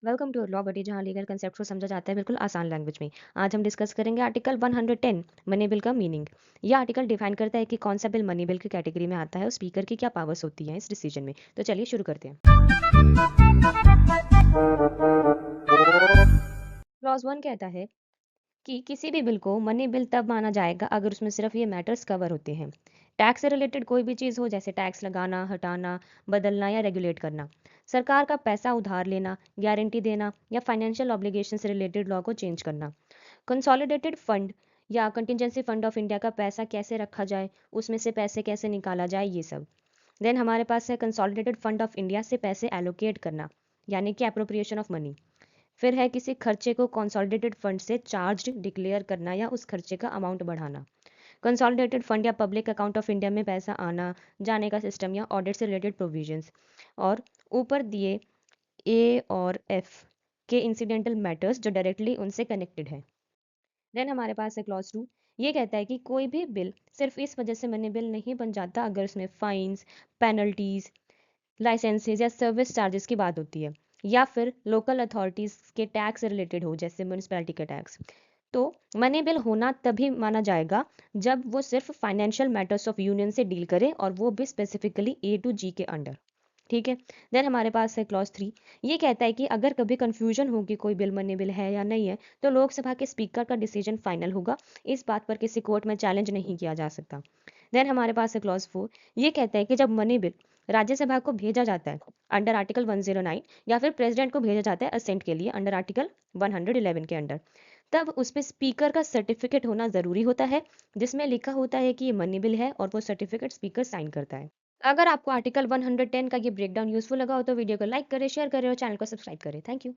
Welcome to law बडी, जहां legal concept को समझा जाता है बिल्कुल आसान लैंग्वेज में। आज हम डिस्कस करेंगे आर्टिकल 110 मनी बिल का मीनिंग। यह आर्टिकल डिफाइन करता है कि कौन सा बिल मनी बिल की कैटेगरी में आता है और स्पीकर की क्या पावर्स होती हैं इस डिसीजन में। तो चलिए शुरू करते हैं। क्लॉज 1 कहता है कि किसी भी बिल को मनी बिल तब माना जाएगा अगर उसमें सिर्फ ये मैटर्स कवर होते हैं। टैक्स से रिलेटेड कोई भी चीज़ हो, जैसे टैक्स लगाना, हटाना, बदलना या रेगुलेट करना, सरकार का पैसा उधार लेना, गारंटी देना या फाइनेंशियल ऑब्लिगेशन से रिलेटेड लॉ को चेंज करना, कंसोलिडेटेड फंड या कंटिजेंसी फंड ऑफ इंडिया का पैसा कैसे रखा जाए, उसमें से पैसे कैसे निकाला जाए, ये सब। देन हमारे पास है कंसोलिडेटेड फंड ऑफ इंडिया से पैसे एलोकेट करना, यानी कि अप्रोप्रिएशन ऑफ मनी। फिर है किसी खर्चे को कंसोलिडेटेड फंड से चार्ज डिक्लेयर करना या उस खर्चे का अमाउंट बढ़ाना। कंसोलिडेटेड फंड या पब्लिक अकाउंट ऑफ इंडिया में पैसा आना जाने का सिस्टम या ऑडिट से रिलेटेड प्रोविजंस। और ऊपर दिए ए और एफ के इंसिडेंटल मैटर्स जो डायरेक्टली उनसे कनेक्टेड है। देन हमारे पास है क्लॉज 2। ये कहता है कि कोई भी बिल सिर्फ इस वजह से मनी बिल नहीं बन जाता अगर उसमें फाइन्स, पेनल्टीज, लाइसेंसेज या सर्विस चार्जेस की बात होती है, या फिर लोकल अथॉरिटीज के टैक्स से रिलेटेड हो, जैसे म्यूनिसपैलिटी का टैक्स। तो मनी बिल होना तभी माना जाएगा जब वो सिर्फ फाइनेंशियल मैटर्स ऑफ यूनियन से डील करे, और वो भी स्पेसिफिकली ए टू जी के अंडर। ठीक है। देन हमारे पास है क्लॉज 3। ये कहता है कि अगर कभी कंफ्यूजन हो कि कोई बिल मनी बिल है या नहीं है, तो लोकसभा के स्पीकर का डिसीजन फाइनल होगा। इस बात पर किसी कोर्ट में चैलेंज नहीं किया जा सकता। देन हमारे पास है क्लॉज 4। ये कहता है कि जब मनी बिल राज्यसभा को भेजा जाता है अंडर आर्टिकल 109, या फिर प्रेसिडेंट को भेजा जाता है असेंट के लिए अंडर आर्टिकल 111 के अंडर, तब उसमें स्पीकर का सर्टिफिकेट होना जरूरी होता है, जिसमें लिखा होता है कि ये मनी बिल है, और वो सर्टिफिकेट स्पीकर साइन करता है। अगर आपको आर्टिकल 110 का ये ब्रेकडाउन यूजफुल लगा हो तो वीडियो को लाइक करें, शेयर करें और चैनल को सब्सक्राइब करें। Thank you.